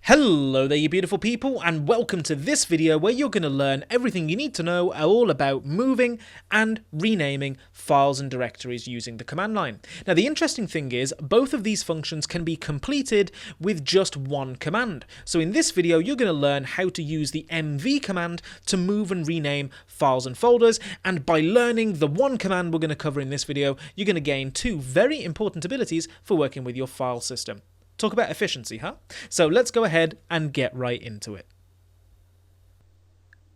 Hello there you beautiful people, and welcome to this video where you're going to learn everything you need to know all about moving and renaming files and directories using the command line. Now the interesting thing is both of these functions can be completed with just one command. So in this video you're going to learn how to use the mv command to move and rename files and folders, and by learning the one command we're going to cover in this video you're going to gain two very important abilities for working with your file system. Talk about efficiency, huh? So let's go ahead and get right into it.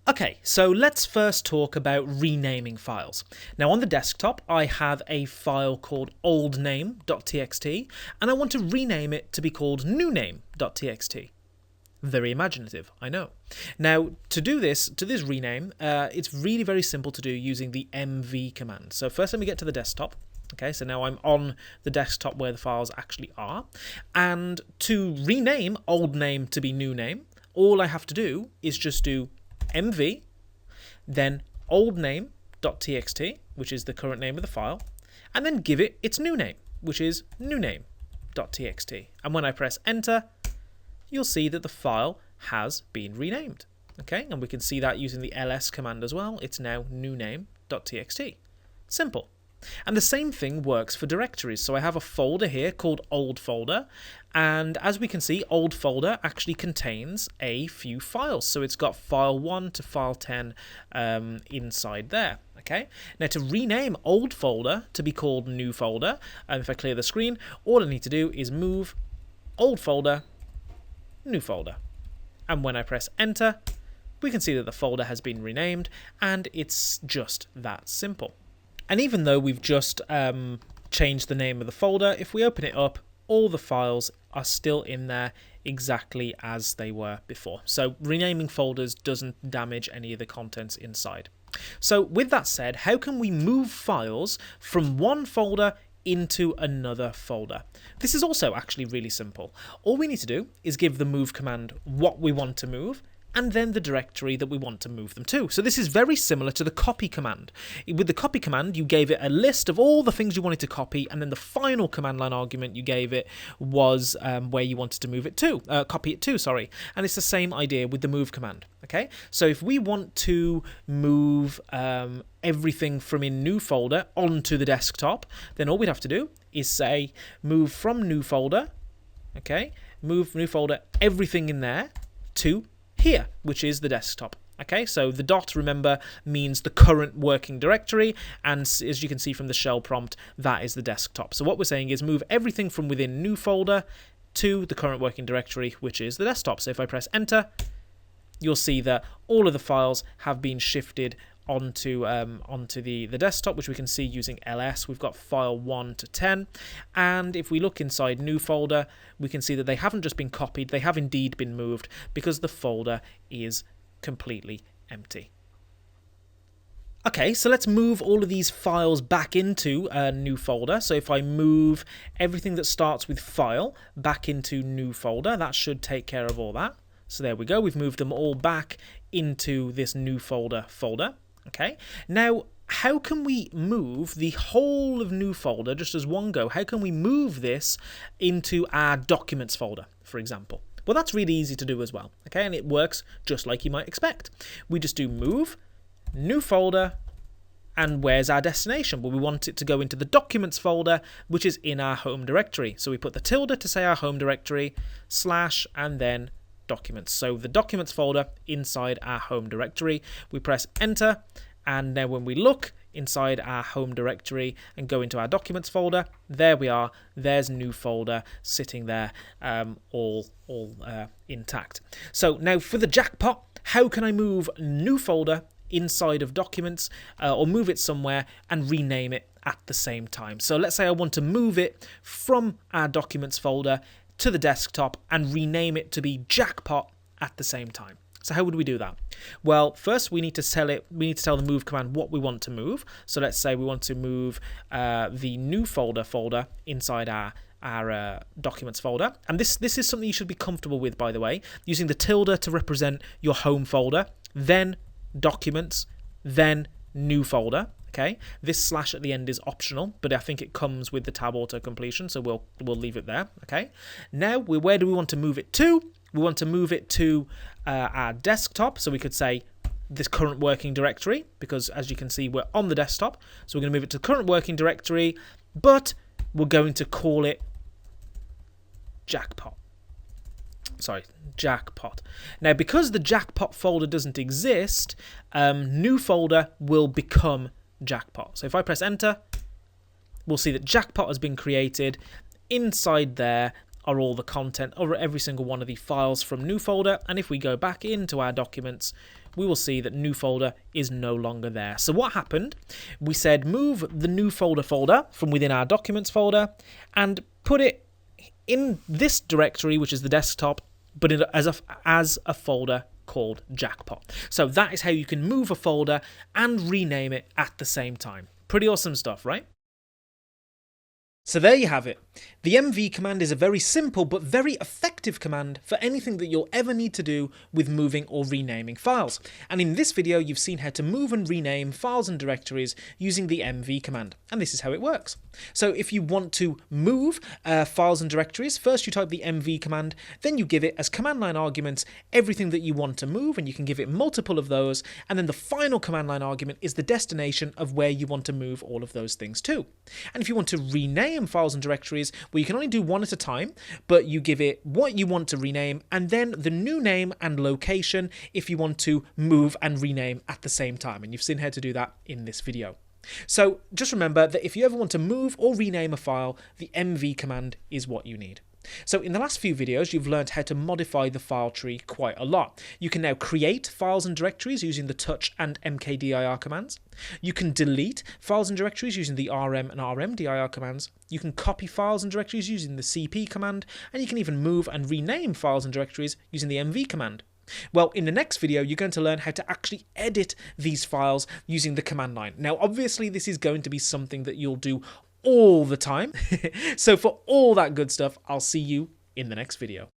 Okay, so let's first talk about renaming files. Now on the desktop, I have a file called oldname.txt, and I want to rename it to be called newname.txt. Very imaginative, I know. Now, to do this rename, it's really very simple to do using the mv command. So first let me get to the desktop. Okay, so now I'm on the desktop where the files actually are, and to rename old name to be new name, all I have to do is just do mv, then oldname.txt, which is the current name of the file, and then give it its new name, which is newname.txt. And when I press enter, you'll see that the file has been renamed. Okay, and we can see that using the ls command as well. It's now newname.txt. Simple. And the same thing works for directories. So I have a folder here called old folder, and as we can see, old folder actually contains a few files. So it's got file 1 to file 10 inside there. Okay, now to rename old folder to be called new folder, and if I clear the screen, all I need to do is move old folder, new folder, and when I press enter, we can see that the folder has been renamed, and it's just that simple. And even though we've just changed the name of the folder, if we open it up, all the files are still in there exactly as they were before. So renaming folders doesn't damage any of the contents inside. So with that said, how can we move files from one folder into another folder? This is also actually really simple. All we need to do is give the move command what we want to move, and then the directory that we want to move them to. So this is very similar to the copy command. With the copy command, you gave it a list of all the things you wanted to copy, and then the final command line argument you gave it was where you wanted to move it to, copy it to, sorry. And it's the same idea with the move command. Okay, so if we want to move everything from in new folder onto the desktop, then all we'd have to do is say move from new folder, okay, move new folder, everything in there to here, which is the desktop. Okay, so the dot, remember, means the current working directory, and as you can see from the shell prompt, that is the desktop. So what we're saying is move everything from within new folder to the current working directory, which is the desktop. So if I press enter, you'll see that all of the files have been shifted onto the desktop, which we can see using ls. We've got file 1 to 10, and if we look inside new folder, we can see that they haven't just been copied, they have indeed been moved, because the folder is completely empty. Okay, so let's move all of these files back into a new folder. So if I move everything that starts with file back into new folder, that should take care of all that. So there we go, we've moved them all back into this new folder. Okay, now how can we move the whole of new folder just as one go? How can we move this into our documents folder, for example? Well, that's really easy to do as well. Okay, and it works just like you might expect. We just do move, new folder, and where's our destination? Well, we want it to go into the documents folder, which is in our home directory. So we put the tilde to say our home directory, slash, and then documents. So the documents folder inside our home directory. We press enter, and then when we look inside our home directory and go into our documents folder, there we are. There's new folder sitting there, all intact. So now for the jackpot, how can I move new folder inside of documents or move it somewhere and rename it at the same time? So let's say I want to move it from our documents folder to the desktop and rename it to be jackpot at the same time. So how would we do that? Well, first we need to tell the move command what we want to move. So let's say we want to move the new folder inside our documents folder. And this is something you should be comfortable with, by the way, using the tilde to represent your home folder, then documents, then new folder. Okay, this slash at the end is optional, but I think it comes with the tab auto completion, so we'll leave it there. Okay, now where do we want to move it to? we want to move it to our desktop. So we could say this current working directory, because as you can see, we're on the desktop. So we're going to move it to current working directory, but we're going to call it jackpot. Sorry, jackpot. Now, because the jackpot folder doesn't exist, new folder will become jackpot. So if I press enter, we'll see that jackpot has been created. Inside there are all the content over every single one of the files from new folder. And if we go back into our documents, we will see that new folder is no longer there. So what happened? We said move the new folder from within our documents folder and put it in this directory, which is the desktop, but as a folder called jackpot. So that is how you can move a folder and rename it at the same time. Pretty awesome stuff, right? So there you have it. The mv command is a very simple but very effective command for anything that you'll ever need to do with moving or renaming files. And in this video, you've seen how to move and rename files and directories using the mv command. And this is how it works. So if you want to move files and directories, first you type the mv command, then you give it as command line arguments everything that you want to move, and you can give it multiple of those. And then the final command line argument is the destination of where you want to move all of those things to. And if you want to rename files and directories, well, you can only do one at a time, but you give it what you want to rename and then the new name and location if you want to move and rename at the same time. And you've seen how to do that in this video. So just remember that if you ever want to move or rename a file, the mv command is what you need. So in the last few videos, you've learned how to modify the file tree quite a lot. You can now create files and directories using the touch and mkdir commands. You can delete files and directories using the rm and rmdir commands. You can copy files and directories using the cp command, and you can even move and rename files and directories using the mv command. Well, in the next video, you're going to learn how to actually edit these files using the command line. Now, obviously, this is going to be something that you'll do all the time. So for all that good stuff, I'll see you in the next video.